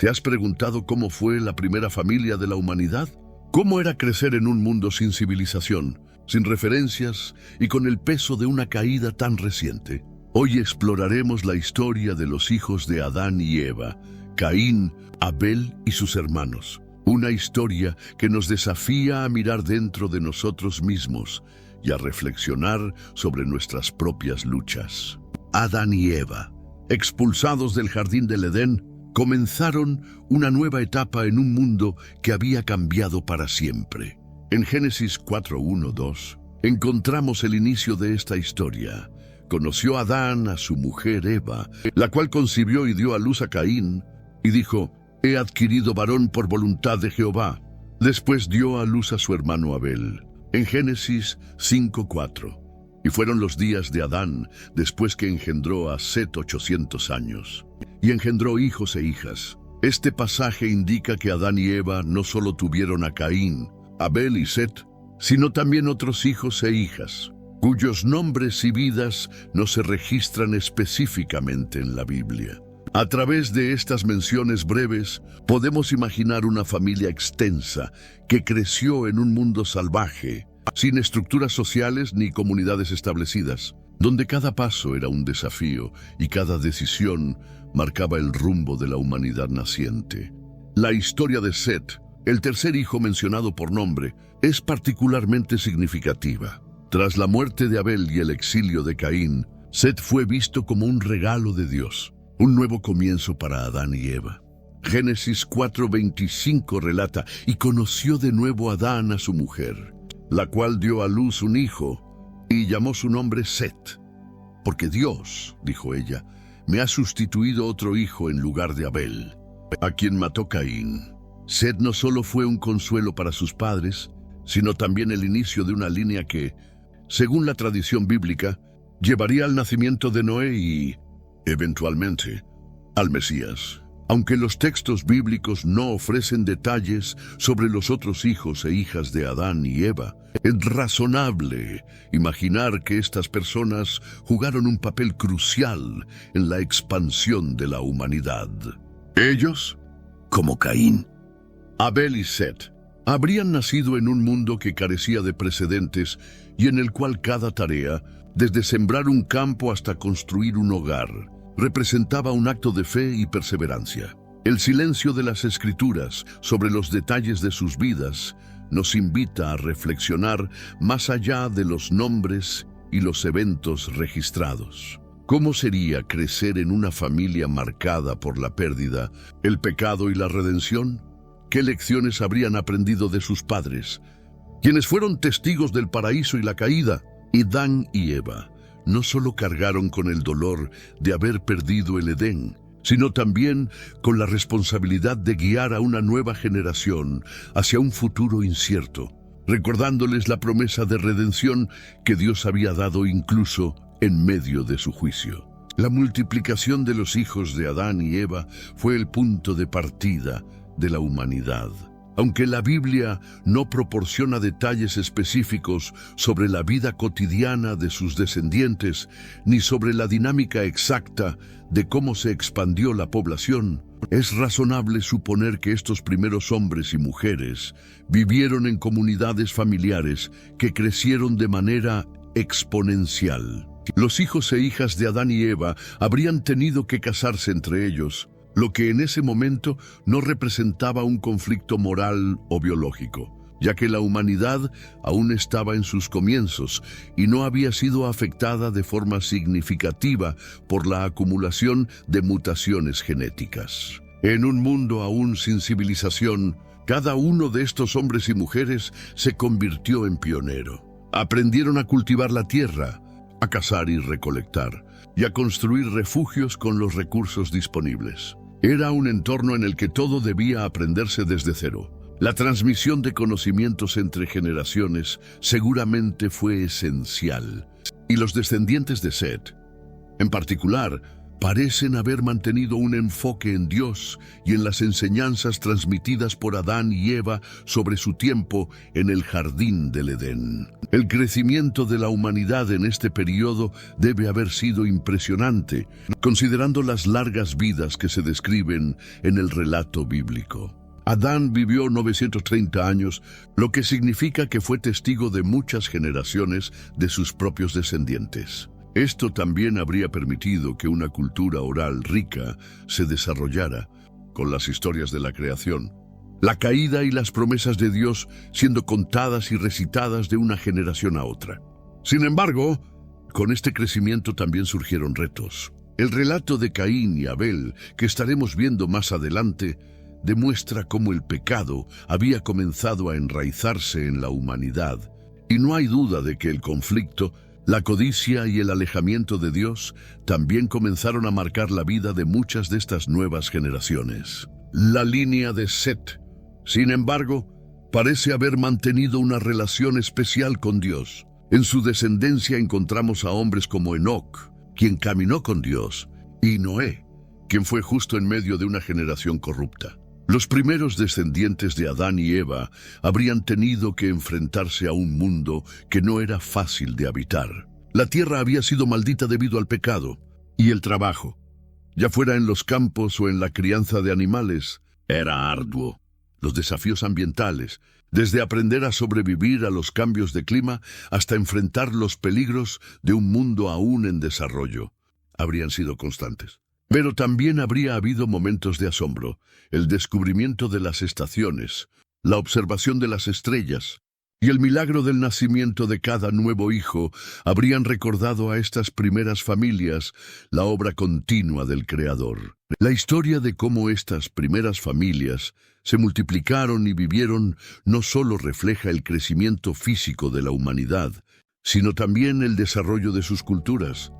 ¿Te has preguntado cómo fue la primera familia de la humanidad? ¿Cómo era crecer en un mundo sin civilización, sin referencias y con el peso de una caída tan reciente? Hoy exploraremos la historia de los hijos de Adán y Eva, Caín, Abel y sus hermanos. Una historia que nos desafía a mirar dentro de nosotros mismos y a reflexionar sobre nuestras propias luchas. Adán y Eva, expulsados del jardín del Edén, comenzaron una nueva etapa en un mundo que había cambiado para siempre. En Génesis 4:1-2 encontramos el inicio de esta historia. Conoció Adán a su mujer Eva, la cual concibió y dio a luz a Caín, y dijo: «He adquirido varón por voluntad de Jehová». Después dio a luz a su hermano Abel. En Génesis 5:4. Y fueron los días de Adán, después que engendró a Set 800 años. Y engendró hijos e hijas. Este pasaje indica que Adán y Eva no solo tuvieron a Caín, Abel y Set, sino también otros hijos e hijas, cuyos nombres y vidas no se registran específicamente en la Biblia. A través de estas menciones breves, podemos imaginar una familia extensa que creció en un mundo salvaje, sin estructuras sociales ni comunidades establecidas, donde cada paso era un desafío y cada decisión marcaba el rumbo de la humanidad naciente. La historia de Set, el tercer hijo mencionado por nombre, es particularmente significativa. Tras la muerte de Abel y el exilio de Caín, Set fue visto como un regalo de Dios, un nuevo comienzo para Adán y Eva. Génesis 4:25 relata: «Y conoció de nuevo Adán a su mujer, la cual dio a luz un hijo, y llamó su nombre Set, porque Dios, dijo ella, me ha sustituido otro hijo en lugar de Abel, a quien mató Caín». Set no solo fue un consuelo para sus padres, sino también el inicio de una línea que, según la tradición bíblica, llevaría al nacimiento de Noé y, eventualmente, al Mesías. Aunque los textos bíblicos no ofrecen detalles sobre los otros hijos e hijas de Adán y Eva, es razonable imaginar que estas personas jugaron un papel crucial en la expansión de la humanidad. Ellos, como Caín, Abel y Set, habrían nacido en un mundo que carecía de precedentes y en el cual cada tarea, desde sembrar un campo hasta construir un hogar, representaba un acto de fe y perseverancia. El silencio de las Escrituras sobre los detalles de sus vidas nos invita a reflexionar más allá de los nombres y los eventos registrados. ¿Cómo sería crecer en una familia marcada por la pérdida, el pecado y la redención? ¿Qué lecciones habrían aprendido de sus padres, quienes fueron testigos del paraíso y la caída? Y Adán y Eva no solo cargaron con el dolor de haber perdido el Edén, sino también con la responsabilidad de guiar a una nueva generación hacia un futuro incierto, recordándoles la promesa de redención que Dios había dado incluso en medio de su juicio. La multiplicación de los hijos de Adán y Eva fue el punto de partida de la humanidad. Aunque la Biblia no proporciona detalles específicos sobre la vida cotidiana de sus descendientes, ni sobre la dinámica exacta de cómo se expandió la población, es razonable suponer que estos primeros hombres y mujeres vivieron en comunidades familiares que crecieron de manera exponencial. Los hijos e hijas de Adán y Eva habrían tenido que casarse entre ellos, lo que en ese momento no representaba un conflicto moral o biológico, ya que la humanidad aún estaba en sus comienzos y no había sido afectada de forma significativa por la acumulación de mutaciones genéticas. En un mundo aún sin civilización, cada uno de estos hombres y mujeres se convirtió en pionero. Aprendieron a cultivar la tierra, a cazar y recolectar, y a construir refugios con los recursos disponibles. Era un entorno en el que todo debía aprenderse desde cero. La transmisión de conocimientos entre generaciones seguramente fue esencial, y los descendientes de Set, en particular, parecen haber mantenido un enfoque en Dios y en las enseñanzas transmitidas por Adán y Eva sobre su tiempo en el jardín del Edén. El crecimiento de la humanidad en este periodo debe haber sido impresionante, considerando las largas vidas que se describen en el relato bíblico. Adán vivió 930 años, lo que significa que fue testigo de muchas generaciones de sus propios descendientes. Esto también habría permitido que una cultura oral rica se desarrollara, con las historias de la creación, la caída y las promesas de Dios siendo contadas y recitadas de una generación a otra. Sin embargo, con este crecimiento también surgieron retos. El relato de Caín y Abel, que estaremos viendo más adelante, demuestra cómo el pecado había comenzado a enraizarse en la humanidad, y no hay duda de que el conflicto, la codicia y el alejamiento de Dios también comenzaron a marcar la vida de muchas de estas nuevas generaciones. La línea de Set, sin embargo, parece haber mantenido una relación especial con Dios. En su descendencia encontramos a hombres como Enoc, quien caminó con Dios, y Noé, quien fue justo en medio de una generación corrupta. Los primeros descendientes de Adán y Eva habrían tenido que enfrentarse a un mundo que no era fácil de habitar. La tierra había sido maldita debido al pecado, y el trabajo, ya fuera en los campos o en la crianza de animales, era arduo. Los desafíos ambientales, desde aprender a sobrevivir a los cambios de clima hasta enfrentar los peligros de un mundo aún en desarrollo, habrían sido constantes. Pero también habría habido momentos de asombro, el descubrimiento de las estaciones, la observación de las estrellas y el milagro del nacimiento de cada nuevo hijo habrían recordado a estas primeras familias la obra continua del Creador. La historia de cómo estas primeras familias se multiplicaron y vivieron no solo refleja el crecimiento físico de la humanidad, sino también el desarrollo de sus culturas,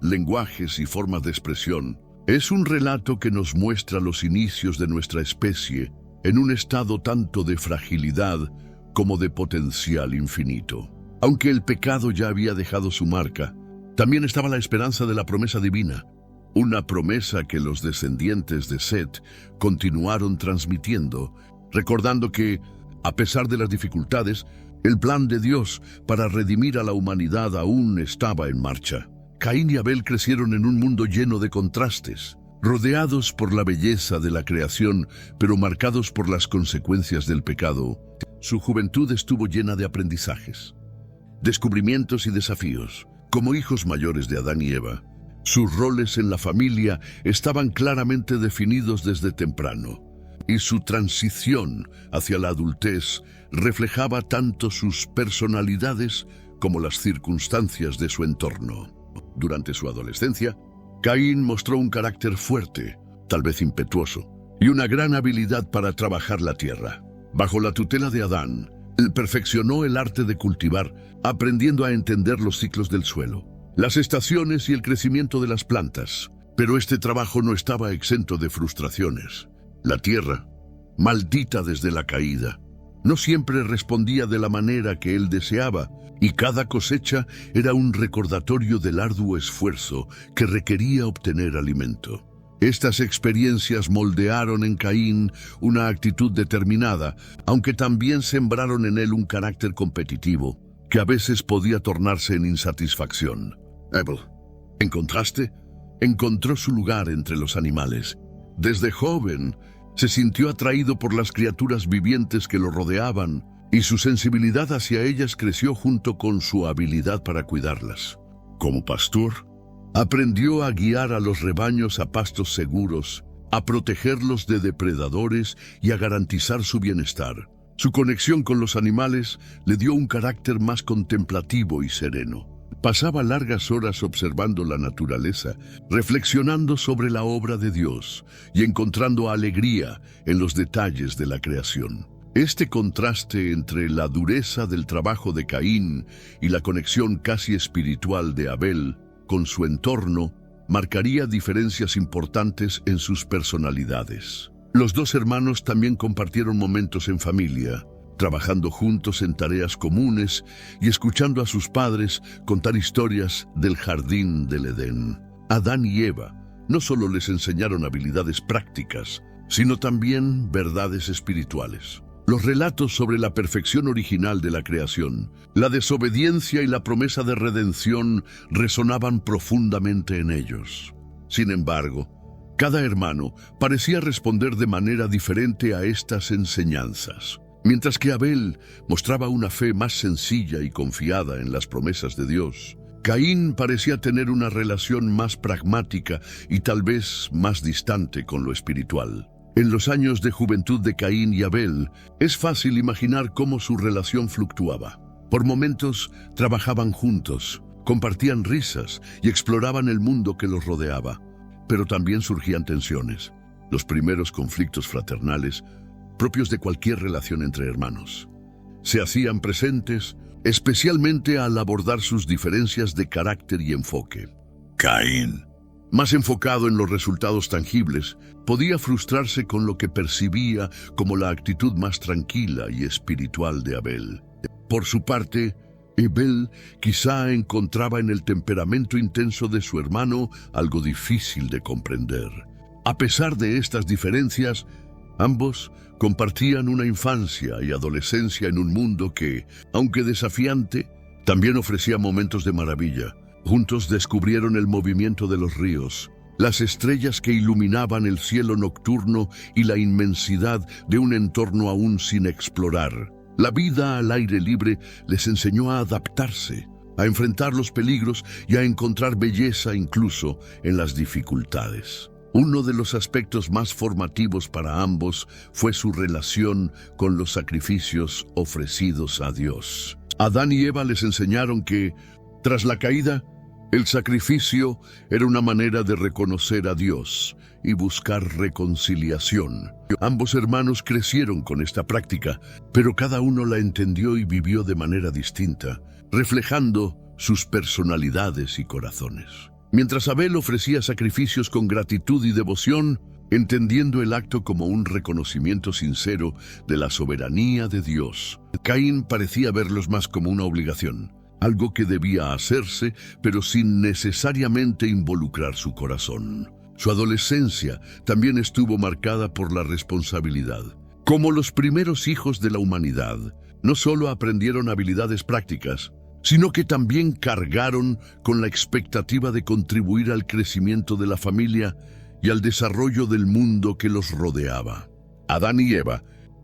lenguajes y formas de expresión. Es un relato que nos muestra los inicios de nuestra especie en un estado tanto de fragilidad como de potencial infinito. Aunque el pecado ya había dejado su marca, también estaba la esperanza de la promesa divina, una promesa que los descendientes de Set continuaron transmitiendo, recordando que, a pesar de las dificultades, el plan de Dios para redimir a la humanidad aún estaba en marcha. Caín y Abel crecieron en un mundo lleno de contrastes, rodeados por la belleza de la creación, pero marcados por las consecuencias del pecado. Su juventud estuvo llena de aprendizajes, descubrimientos y desafíos. Como hijos mayores de Adán y Eva, sus roles en la familia estaban claramente definidos desde temprano, y su transición hacia la adultez reflejaba tanto sus personalidades como las circunstancias de su entorno. Durante su adolescencia, Caín mostró un carácter fuerte, tal vez impetuoso, y una gran habilidad para trabajar la tierra. Bajo la tutela de Adán, él perfeccionó el arte de cultivar, aprendiendo a entender los ciclos del suelo, las estaciones y el crecimiento de las plantas. Pero este trabajo no estaba exento de frustraciones. La tierra, maldita desde la caída, no siempre respondía de la manera que él deseaba, y cada cosecha era un recordatorio del arduo esfuerzo que requería obtener alimento. Estas experiencias moldearon en Caín una actitud determinada, aunque también sembraron en él un carácter competitivo, que a veces podía tornarse en insatisfacción. Abel, en contraste, encontró su lugar entre los animales. Desde joven, se sintió atraído por las criaturas vivientes que lo rodeaban, y su sensibilidad hacia ellas creció junto con su habilidad para cuidarlas. Como pastor, aprendió a guiar a los rebaños a pastos seguros, a protegerlos de depredadores y a garantizar su bienestar. Su conexión con los animales le dio un carácter más contemplativo y sereno. Pasaba largas horas observando la naturaleza, reflexionando sobre la obra de Dios y encontrando alegría en los detalles de la creación. Este contraste entre la dureza del trabajo de Caín y la conexión casi espiritual de Abel con su entorno marcaría diferencias importantes en sus personalidades. Los dos hermanos también compartieron momentos en familia, trabajando juntos en tareas comunes y escuchando a sus padres contar historias del jardín del Edén. Adán y Eva, no solo les enseñaron habilidades prácticas, sino también verdades espirituales. Los relatos sobre la perfección original de la creación, la desobediencia y la promesa de redención resonaban profundamente en ellos. Sin embargo, cada hermano parecía responder de manera diferente a estas enseñanzas. Mientras que Abel mostraba una fe más sencilla y confiada en las promesas de Dios, Caín parecía tener una relación más pragmática y tal vez más distante con lo espiritual. En los años de juventud de Caín y Abel, es fácil imaginar cómo su relación fluctuaba. Por momentos trabajaban juntos, compartían risas y exploraban el mundo que los rodeaba. Pero también surgían tensiones, los primeros conflictos fraternales propios de cualquier relación entre hermanos. Se hacían presentes, especialmente al abordar sus diferencias de carácter y enfoque. Caín, más enfocado en los resultados tangibles, podía frustrarse con lo que percibía como la actitud más tranquila y espiritual de Abel. Por su parte, Abel quizá encontraba en el temperamento intenso de su hermano algo difícil de comprender. A pesar de estas diferencias, ambos compartían una infancia y adolescencia en un mundo que, aunque desafiante, también ofrecía momentos de maravilla. Juntos descubrieron el movimiento de los ríos, las estrellas que iluminaban el cielo nocturno y la inmensidad de un entorno aún sin explorar. La vida al aire libre les enseñó a adaptarse, a enfrentar los peligros y a encontrar belleza incluso en las dificultades. Uno de los aspectos más formativos para ambos fue su relación con los sacrificios ofrecidos a Dios. Adán y Eva les enseñaron que, tras la caída, el sacrificio era una manera de reconocer a Dios y buscar reconciliación. Ambos hermanos crecieron con esta práctica, pero cada uno la entendió y vivió de manera distinta, reflejando sus personalidades y corazones. Mientras Abel ofrecía sacrificios con gratitud y devoción, entendiendo el acto como un reconocimiento sincero de la soberanía de Dios, Caín parecía verlos más como una obligación, algo que debía hacerse, pero sin necesariamente involucrar su corazón. Su adolescencia también estuvo marcada por la responsabilidad. Como los primeros hijos de la humanidad, no solo aprendieron habilidades prácticas, sino que también cargaron con la expectativa de contribuir al crecimiento de la familia y al desarrollo del mundo que los rodeaba. Adán y Eva,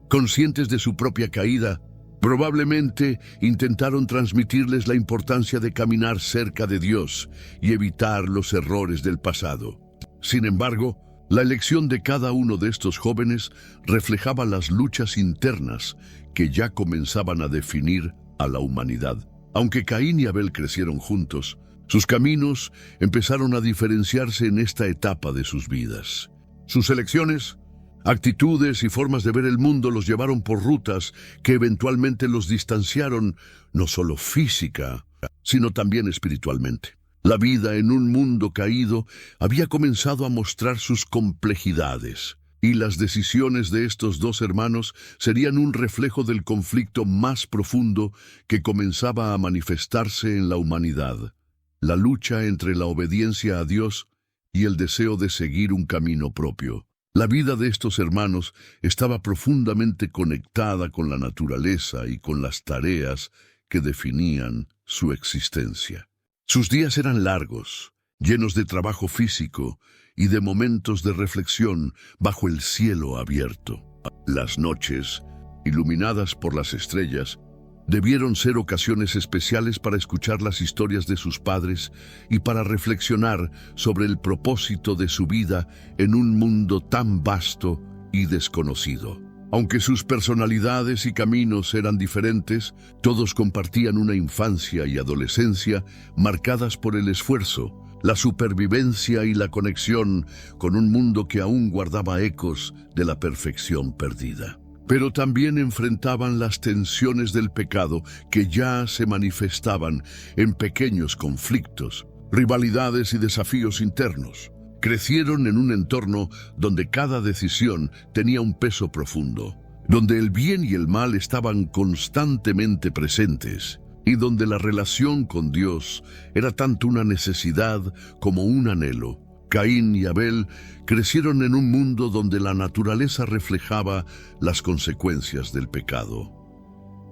conscientes de su propia caída, probablemente intentaron transmitirles la importancia de caminar cerca de Dios y evitar los errores del pasado. Sin embargo, la elección de cada uno de estos jóvenes reflejaba las luchas internas que ya comenzaban a definir a la humanidad. Aunque Caín y Abel crecieron juntos, sus caminos empezaron a diferenciarse en esta etapa de sus vidas. Sus elecciones, actitudes y formas de ver el mundo los llevaron por rutas que eventualmente los distanciaron no solo física, sino también espiritualmente. La vida en un mundo caído había comenzado a mostrar sus complejidades, y las decisiones de estos dos hermanos serían un reflejo del conflicto más profundo que comenzaba a manifestarse en la humanidad: la lucha entre la obediencia a Dios y el deseo de seguir un camino propio. La vida de estos hermanos estaba profundamente conectada con la naturaleza y con las tareas que definían su existencia. Sus días eran largos, llenos de trabajo físico y de momentos de reflexión bajo el cielo abierto. Las noches, iluminadas por las estrellas, debieron ser ocasiones especiales para escuchar las historias de sus padres y para reflexionar sobre el propósito de su vida en un mundo tan vasto y desconocido. Aunque sus personalidades y caminos eran diferentes, todos compartían una infancia y adolescencia marcadas por el esfuerzo, la supervivencia y la conexión con un mundo que aún guardaba ecos de la perfección perdida. Pero también enfrentaban las tensiones del pecado que ya se manifestaban en pequeños conflictos, rivalidades y desafíos internos. Crecieron en un entorno donde cada decisión tenía un peso profundo, donde el bien y el mal estaban constantemente presentes, y donde la relación con Dios era tanto una necesidad como un anhelo. Caín y Abel crecieron en un mundo donde la naturaleza reflejaba las consecuencias del pecado.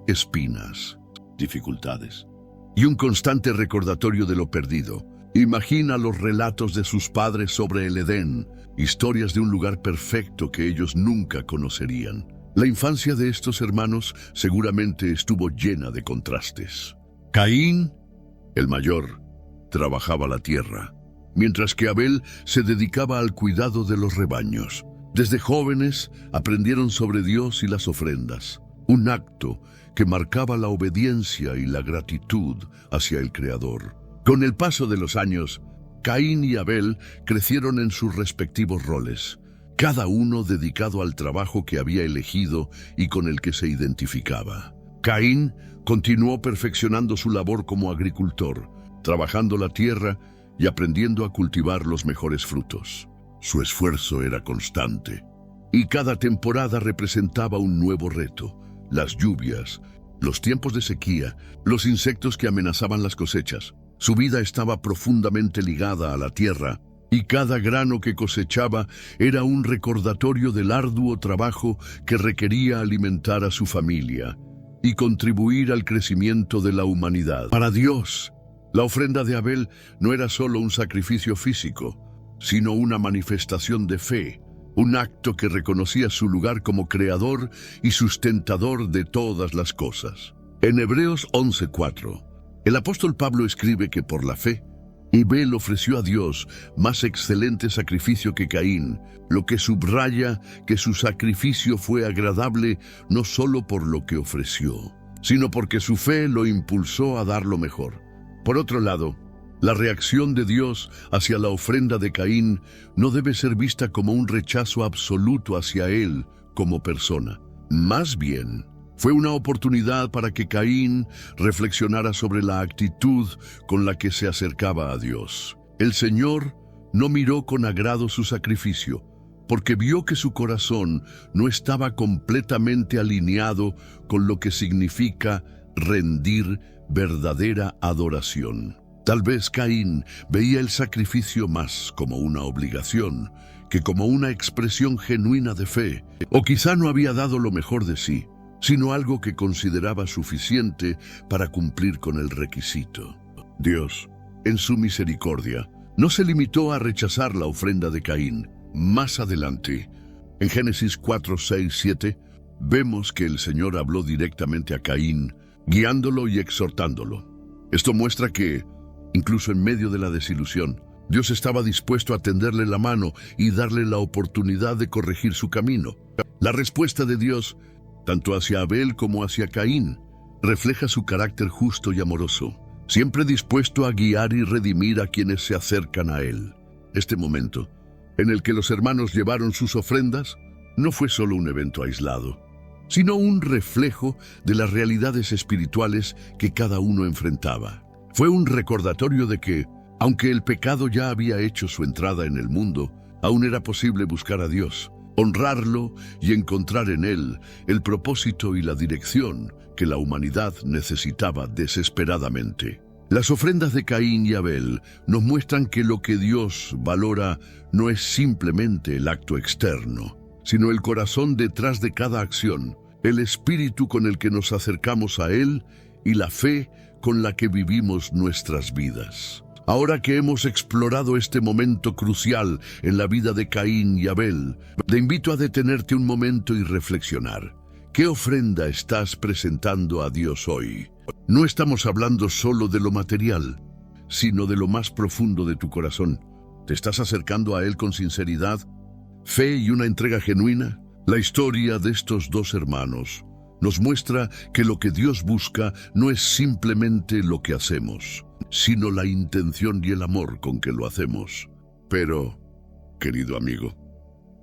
Espinas, dificultades y un constante recordatorio de lo perdido. Imagina los relatos de sus padres sobre el Edén, historias de un lugar perfecto que ellos nunca conocerían. La infancia de estos hermanos seguramente estuvo llena de contrastes. Caín, el mayor, trabajaba la tierra, mientras que Abel se dedicaba al cuidado de los rebaños. Desde jóvenes aprendieron sobre Dios y las ofrendas, un acto que marcaba la obediencia y la gratitud hacia el Creador. Con el paso de los años, Caín y Abel crecieron en sus respectivos roles, cada uno dedicado al trabajo que había elegido y con el que se identificaba. Caín continuó perfeccionando su labor como agricultor, trabajando la tierra y aprendiendo a cultivar los mejores frutos. Su esfuerzo era constante, y cada temporada representaba un nuevo reto: las lluvias, los tiempos de sequía, los insectos que amenazaban las cosechas. Su vida estaba profundamente ligada a la tierra, y cada grano que cosechaba era un recordatorio del arduo trabajo que requería alimentar a su familia y contribuir al crecimiento de la humanidad. Para Dios, la ofrenda de Abel no era solo un sacrificio físico, sino una manifestación de fe, un acto que reconocía su lugar como creador y sustentador de todas las cosas. En Hebreos 11:4, el apóstol Pablo escribe que por la fe, Abel ofreció a Dios más excelente sacrificio que Caín, lo que subraya que su sacrificio fue agradable no solo por lo que ofreció, sino porque su fe lo impulsó a dar lo mejor. Por otro lado, la reacción de Dios hacia la ofrenda de Caín no debe ser vista como un rechazo absoluto hacia él como persona. Más bien, fue una oportunidad para que Caín reflexionara sobre la actitud con la que se acercaba a Dios. El Señor no miró con agrado su sacrificio, porque vio que su corazón no estaba completamente alineado con lo que significa rendir verdadera adoración. Tal vez Caín veía el sacrificio más como una obligación que como una expresión genuina de fe, o quizá no había dado lo mejor de sí, sino algo que consideraba suficiente para cumplir con el requisito. Dios, en su misericordia, no se limitó a rechazar la ofrenda de Caín. Más adelante, en Génesis 4, 6, 7, vemos que el Señor habló directamente a Caín, guiándolo y exhortándolo. Esto muestra que, incluso en medio de la desilusión, Dios estaba dispuesto a tenderle la mano y darle la oportunidad de corregir su camino. La respuesta de Dios, tanto hacia Abel como hacia Caín, refleja su carácter justo y amoroso, siempre dispuesto a guiar y redimir a quienes se acercan a él. Este momento, en el que los hermanos llevaron sus ofrendas, no fue solo un evento aislado, sino un reflejo de las realidades espirituales que cada uno enfrentaba. Fue un recordatorio de que, aunque el pecado ya había hecho su entrada en el mundo, aún era posible buscar a Dios, honrarlo y encontrar en él el propósito y la dirección que la humanidad necesitaba desesperadamente. Las ofrendas de Caín y Abel nos muestran que lo que Dios valora no es simplemente el acto externo, sino el corazón detrás de cada acción, el espíritu con el que nos acercamos a Él y la fe con la que vivimos nuestras vidas. Ahora que hemos explorado este momento crucial en la vida de Caín y Abel, te invito a detenerte un momento y reflexionar. ¿Qué ofrenda estás presentando a Dios hoy? No estamos hablando solo de lo material, sino de lo más profundo de tu corazón. ¿Te estás acercando a Él con sinceridad, fe y una entrega genuina? La historia de estos dos hermanos nos muestra que lo que Dios busca no es simplemente lo que hacemos, sino la intención y el amor con que lo hacemos. Pero, querido amigo,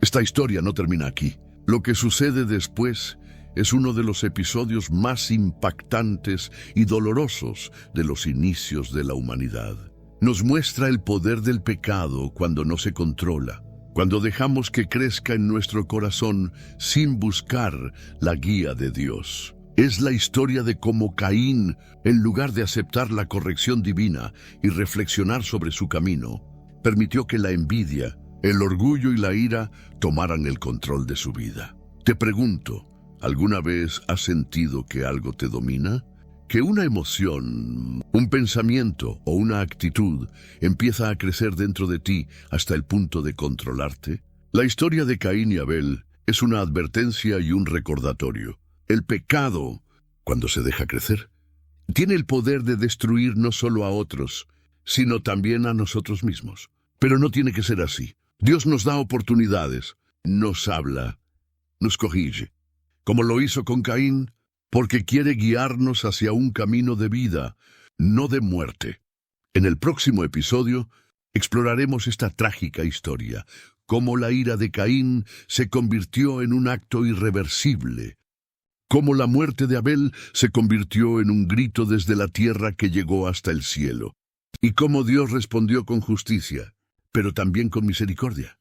esta historia no termina aquí. Lo que sucede después es uno de los episodios más impactantes y dolorosos de los inicios de la humanidad. Nos muestra el poder del pecado cuando no se controla, cuando dejamos que crezca en nuestro corazón sin buscar la guía de Dios. Es la historia de cómo Caín, en lugar de aceptar la corrección divina y reflexionar sobre su camino, permitió que la envidia, el orgullo y la ira tomaran el control de su vida. Te pregunto, ¿alguna vez has sentido que algo te domina? Que una emoción, un pensamiento o una actitud empieza a crecer dentro de ti hasta el punto de controlarte. La historia de Caín y Abel es una advertencia y un recordatorio. El pecado, cuando se deja crecer, tiene el poder de destruir no solo a otros, sino también a nosotros mismos. Pero no tiene que ser así. Dios nos da oportunidades, nos habla, nos corrige, como lo hizo con Caín, porque quiere guiarnos hacia un camino de vida, no de muerte. En el próximo episodio exploraremos esta trágica historia, cómo la ira de Caín se convirtió en un acto irreversible, cómo la muerte de Abel se convirtió en un grito desde la tierra que llegó hasta el cielo, y cómo Dios respondió con justicia, pero también con misericordia.